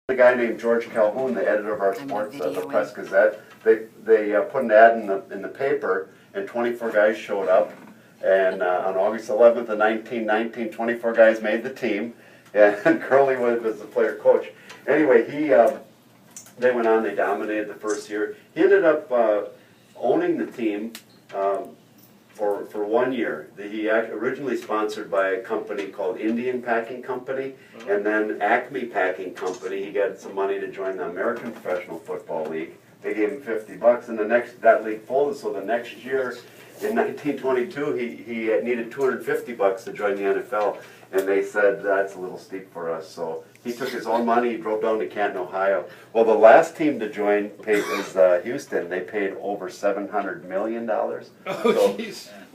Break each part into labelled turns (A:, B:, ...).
A: A guy named George Calhoun, the editor of our sports, the Press Gazette. They put an ad in the paper, and 24 guys showed up. And on August 11th of 1919, 24 guys made the team, and Curly was the player coach. Anyway, they went on, they dominated the first year. He ended up owning the team for 1 year. He originally sponsored by a company called Indian Packing Company, and then Acme Packing Company. He got some money to join the American Professional Football League. They gave him $50, and that league folded. So the next year, in 1922, he needed $250 to join the NFL, and they said that's a little steep for us. So he took his own money, he drove down to Canton, Ohio. Well, the last team to join was Houston. They paid over $700 million.
B: Oh,
A: so,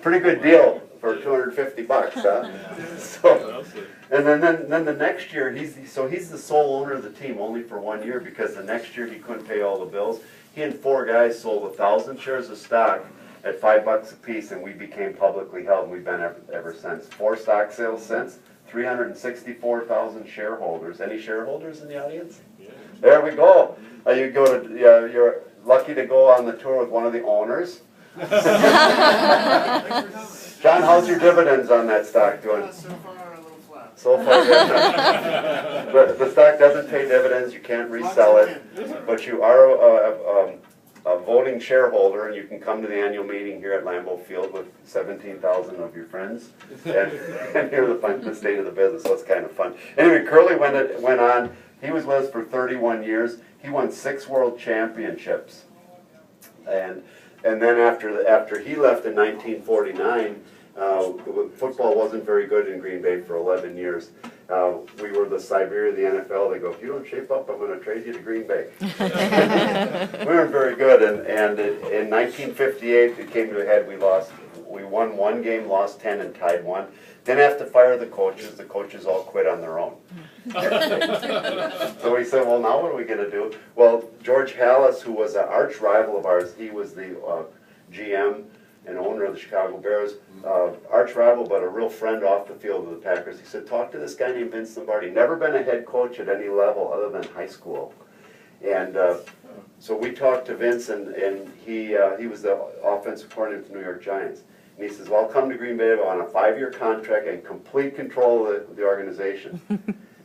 A: pretty good deal for $250, huh? So, and then the next year, he's the sole owner of the team, only for 1 year, because the next year he couldn't pay all the bills. He and 4 guys sold 1,000 shares of stock at $5 a piece, and we became publicly held, and we've been ever since. 4 stock sales since, 364,000 shareholders. Any shareholders in the audience? Yeah. There we go. You're lucky to go on the tour with one of the owners. John, how's your dividends on that stock doing?
C: So far, a little flat.
A: So far, but the stock doesn't pay dividends. You can't resell it, but you are a voting shareholder, and you can come to the annual meeting here at Lambeau Field with 17,000 of your friends and hear the state of the business. So it's kind of fun. Anyway, Curly went on. He was with us for 31 years. He won 6 world championships, and then after he left in 1949, football wasn't very good in Green Bay for 11 years. We were the Siberia of the NFL. They go, if you don't shape up, I'm going to trade you to Green Bay. We weren't very good, and in 1958, it came to a head. We won 1 game, lost 10, and tied 1. Didn't have to fire the coaches. The coaches all quit on their own. So we said, well, now what are we going to do? Well, George Halas, who was an arch rival of ours, he was the GM and owner of the Chicago Bears, arch rival, but a real friend off the field of the Packers. He said, talk to this guy named Vince Lombardi. Never been a head coach at any level other than high school. And so we talked to Vince, and he was the offensive coordinator for the New York Giants. And he says, well, I'll come to Green Bay on a 5-year contract and complete control of the organization.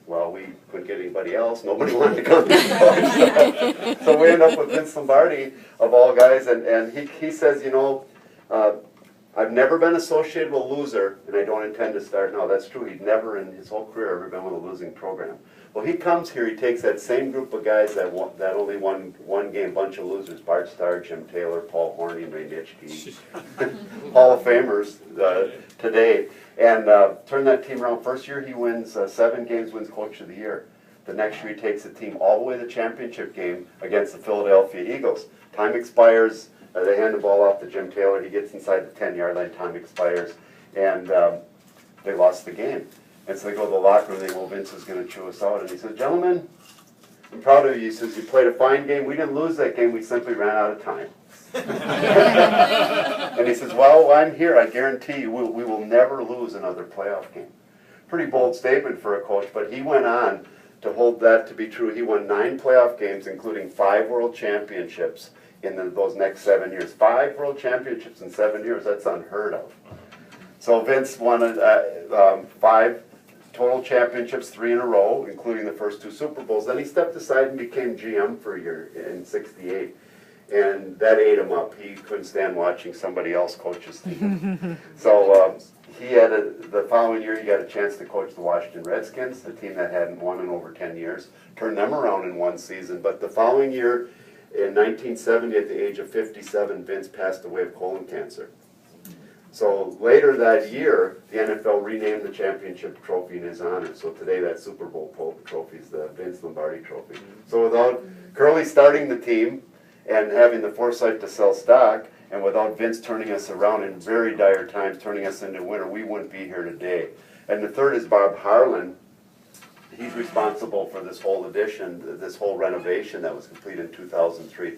A: Well, we couldn't get anybody else. Nobody wanted to come to the coach. So we ended up with Vince Lombardi, of all guys, and he says, you know, I've never been associated with a loser, and I don't intend to start now. That's true. He'd never in his whole career ever been with a losing program. Well, he comes here, he takes that same group of guys that only won 1 game, bunch of losers, Bart Starr, Jim Taylor, Paul Horney, Ray Nitschke, Hall of Famers today, and turn that team around. First year he wins 7 games, wins Coach of the Year. The next year he takes the team all the way to the championship game against the Philadelphia Eagles. Time expires. They hand the ball off to Jim Taylor. He gets inside the 10-yard line. Time expires, and they lost the game. And so they go to the locker room. They go, Vince is going to chew us out. And he says, gentlemen, I'm proud of you. He says, you played a fine game. We didn't lose that game. We simply ran out of time. And he says, well, I'm here. I guarantee you we will never lose another playoff game. Pretty bold statement for a coach, but he went on to hold that to be true. He won 9 playoff games, including 5 world championships in those next 7 years. 5 world championships in 7 years, that's unheard of. So Vince won 5 total championships, 3 in a row, including the first 2 Super Bowls. Then he stepped aside and became GM for a year in '68. And that ate him up. He couldn't stand watching somebody else coach his team. So he had the following year, he got a chance to coach the Washington Redskins, the team that hadn't won in over 10 years. Turned them around in 1 season. But the following year, in 1970, at the age of 57, Vince passed away of colon cancer. So later that year, the NFL renamed the championship trophy in his honor. So today that Super Bowl trophy is the Vince Lombardi trophy. So without Curly starting the team and having the foresight to sell stock, and without Vince turning us around in very dire times, turning us into a winner, we wouldn't be here today. And the third is Bob Harlan. He's responsible for this whole addition, this whole renovation that was completed in 2003.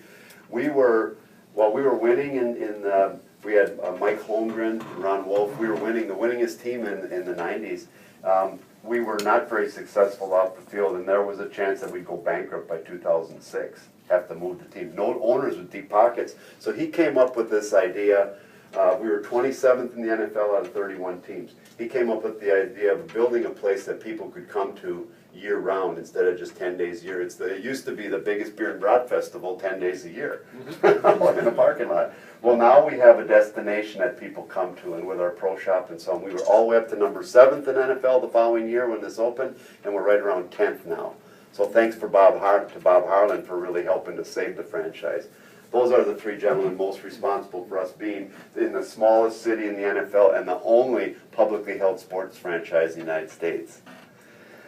A: We were winning we had Mike Holmgren, Ron Wolf. We were winning, the winningest team in the 90s. we were not very successful off the field, and there was a chance that we'd go bankrupt by 2006, have to move the team. No owners with deep pockets. So he came up with this idea. We were 27th in the NFL out of 31 teams. He came up with the idea of building a place that people could come to year-round instead of just 10 days a year. It used to be the biggest beer and brat festival 10 days a year in the parking lot. Well, now we have a destination that people come to, and with our pro shop and so on. We were all the way up to number 7th in NFL the following year when this opened, and we're right around 10th now. So thanks to Bob Harlan for really helping to save the franchise. Those are the three gentlemen most responsible for us being in the smallest city in the NFL and the only publicly held sports franchise in the United States.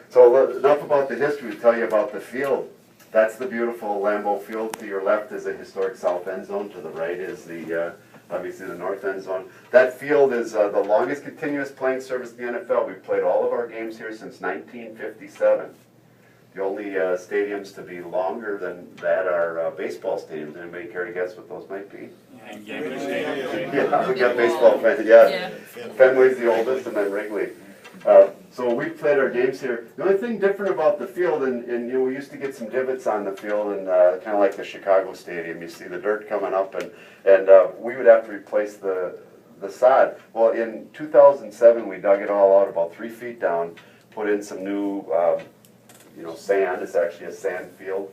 A: So enough about the history. To tell you about the field. That's the beautiful Lambeau Field. To your left is the historic south end zone. To the right is the obviously the north end zone. That field is the longest continuous playing surface in the NFL. We've played all of our games here since 1957. The only stadiums to be longer than that are baseball stadiums. Anybody care to guess what those might be? Yeah, we got baseball fans. Yeah. Fenway's the oldest, and then Wrigley. So we played our games here. The only thing different about the field, and you know, we used to get some divots on the field, and kind of like the Chicago Stadium, you see the dirt coming up, and we would have to replace the sod. Well, in 2007, we dug it all out about 3 feet down, put in some new sand. It's actually a sand field,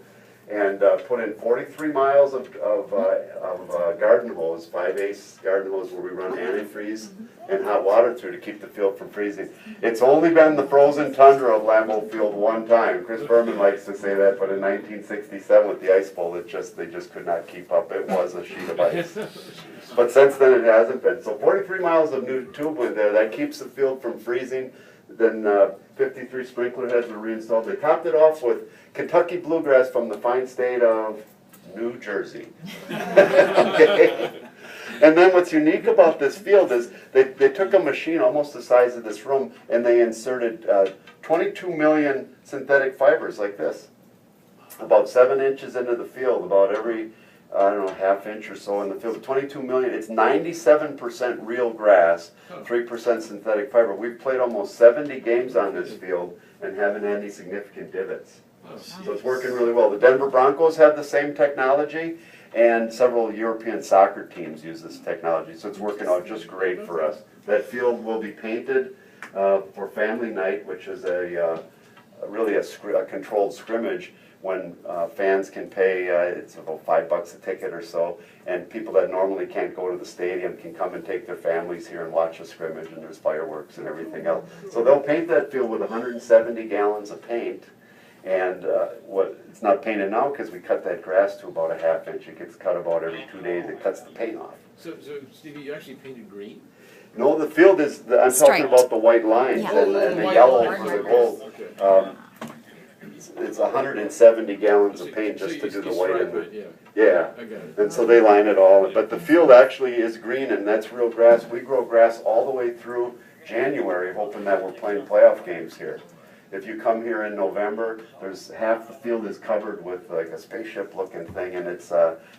A: and put in 43 miles of garden hose, 5/8 garden hose, where we run antifreeze and hot water through to keep the field from freezing. It's only been the frozen tundra of Lambeau Field one time. Chris Berman likes to say that, but in 1967 with the ice bowl, they just could not keep up. It was a sheet of ice. But since then it hasn't been. So 43 miles of new tube in there, that keeps the field from freezing. Then 53 sprinkler heads were reinstalled. They topped it off with Kentucky bluegrass from the fine state of New Jersey. Okay. And then what's unique about this field is they took a machine almost the size of this room, and they inserted 22 million synthetic fibers like this, about 7 inches into the field, about every, I don't know, half inch or so in the field. 22 million, it's 97% real grass, 3% synthetic fiber. We've played almost 70 games on this field and haven't had any significant divots. So it's working really well. The Denver Broncos have the same technology, and several European soccer teams use this technology. So it's working out just great for us. That field will be painted for family night, which is really a controlled scrimmage when fans can pay, it's about $5 a ticket or so, and people that normally can't go to the stadium can come and take their families here and watch a scrimmage, and there's fireworks and everything else. So they'll paint that field with 170 gallons of paint, and it's not painted now because we cut that grass to about a ½ inch. It gets cut about every 2 days. It cuts the paint off.
B: So Stevie, you actually painted green?
A: No, the field is, I'm talking about the white lines and the yellow for the gold.
B: Okay.
A: It's 170 gallons of paint just to do the white and the, yeah.
B: I got it.
A: And so they line it all, but the field actually is green, and that's real grass. We grow grass all the way through January, hoping that we're playing playoff games here. If you come here in November, there's half the field is covered with like a spaceship looking thing, and it's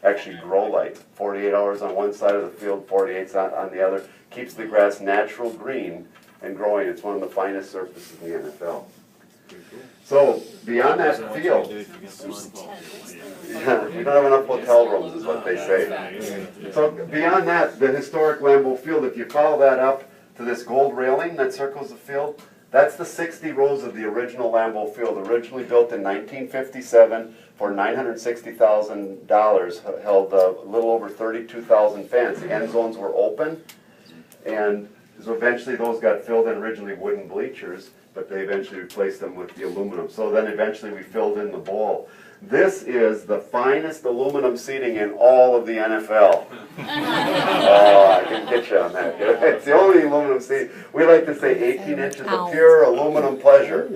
A: actually grow light. 48 hours on one side of the field, 48 on the other. Keeps the grass natural green and growing. It's one of the finest surfaces in the NFL. So beyond that field, yeah, we don't have enough hotel rooms is what they say. So beyond that, the historic Lambeau Field, if you follow that up to this gold railing that circles the field, that's the 60 rows of the original Lambeau Field, originally built in 1957 for $960,000, held a little over 32,000 fans. The end zones were open, and so eventually those got filled in, originally wooden bleachers, but they eventually replaced them with the aluminum. So then eventually we filled in the bowl. This is the finest aluminum seating in all of the NFL. Oh, I can get you on that. It's the only aluminum seating. We like to say 18 inches of pure aluminum pleasure.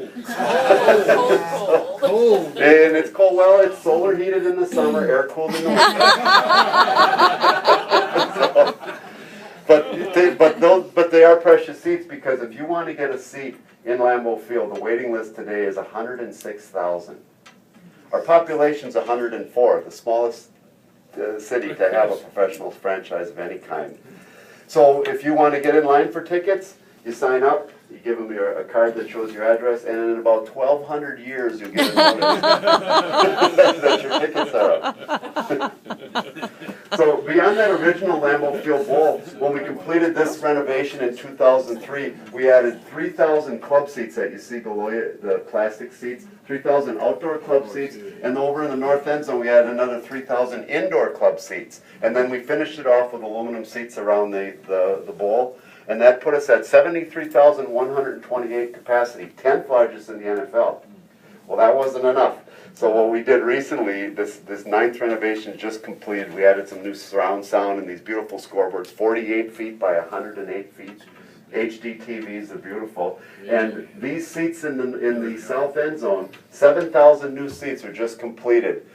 B: Cold.
A: And it's cold. Well, it's solar heated in the summer, air cooled in the winter. But they are precious seats, because if you want to get a seat in Lambeau Field, the waiting list today is 106,000. Our population's 104, the smallest city to have a professional franchise of any kind. So if you want to get in line for tickets, you sign up, you give them a card that shows your address, and in about 1,200 years, you'll get a notice that your tickets are up. So beyond that original Lambeau Field Bowl, when we completed this renovation in 2003, we added 3,000 club seats that you see below you, the plastic seats, 3,000 outdoor club seats, and over in the north end zone, we added another 3,000 indoor club seats. And then we finished it off with aluminum seats around the bowl, and that put us at 73,128 capacity, 10th largest in the NFL. Well, that wasn't enough. So what we did recently, this 9th renovation just completed, we added some new surround sound and these beautiful scoreboards, 48 feet by 108 feet. HD TVs are beautiful. And these seats in the south end zone, 7,000 new seats are just completed.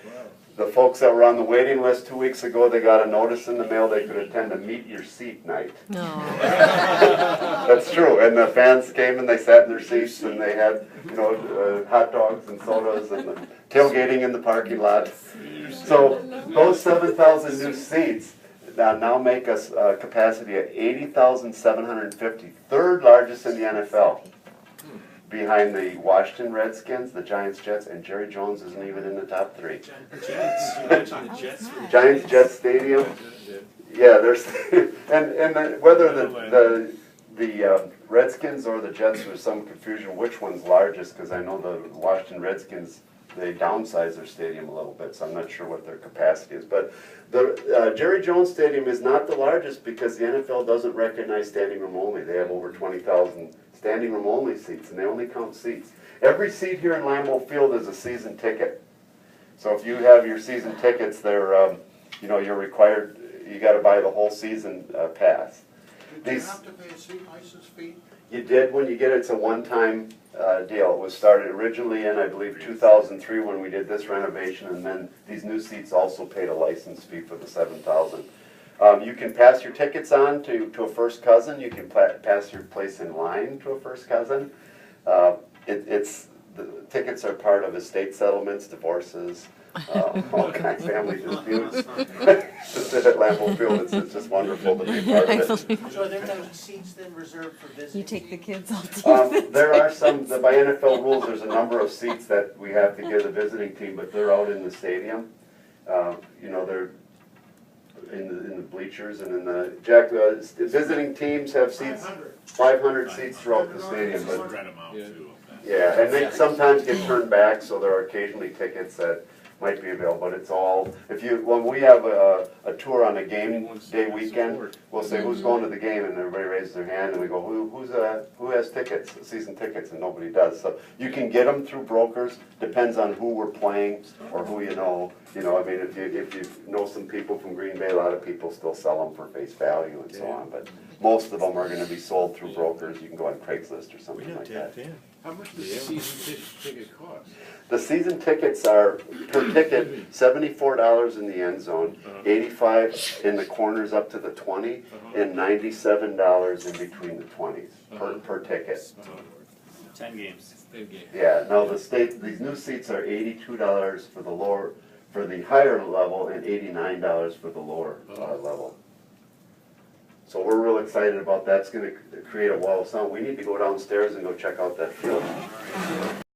A: The folks that were on the waiting list 2 weeks ago, they got a notice in the mail they could attend a meet your seat night.
C: No.
A: That's true, and the fans came and they sat in their seats and they had, hot dogs and sodas and tailgating in the parking lot. So those 7,000 new seats now make us capacity at 80,750, third largest in the NFL. Behind the Washington Redskins, the Giants, Jets, and Jerry Jones isn't even in the top 3. Giants, Jets Stadium. Yeah, there's and whether the Redskins or the Jets, there's some confusion which one's largest, because I know the Washington Redskins, they downsize their stadium a little bit, so I'm not sure what their capacity is. But the Jerry Jones Stadium is not the largest because the NFL doesn't recognize standing room only. They have over 20,000 standing room only seats, and they only count seats. Every seat here in Lambeau Field is a season ticket. So if you have your season tickets, they're you're required. You got to buy the whole season pass.
D: Do you have to pay a seat license fee?
A: You did when you get it. It's a one-time deal. It was started originally in, I believe, 2003 when we did this renovation, and then these new seats also paid a license fee for the 7,000. You can pass your tickets on to a first cousin. You can pass your place in line to a first cousin. The tickets are part of estate settlements, divorces, all kinds of family disputes. To sit at Lambeau Field, it's just wonderful to be part of it.
D: So are there those seats then reserved for visiting?
C: You take the kids all day.
A: There are some, by NFL rules, there's a number of seats that we have to give the visiting team, but they're out in the stadium. They're in the bleachers and in the visiting teams have seats, 500 seats throughout the stadium. But yeah, and they sometimes get turned back, so there are occasionally tickets that might be available. But it's all when we have a tour on a game day weekend, we'll say who's going to the game, and everybody raises their hand, and we go who has tickets, season tickets, and nobody does. So you can get them through brokers. Depends on who we're playing or who you know. I mean, if you know some people from Green Bay, a lot of people still sell them for face value and so on. But most of them are going to be sold through brokers. You can go on Craigslist or something like that.
B: How much does the season ticket cost?
A: The season tickets are, per ticket, $74 in the end zone, $85 in the corners up to the 20, and $97 in between the 20s per ticket.
E: 10 games.
A: Yeah, now these new seats are $82 for the higher level and $89 for the lower level. So we're real excited about that. It's going to create a wall of sound. We need to go downstairs and go check out that field.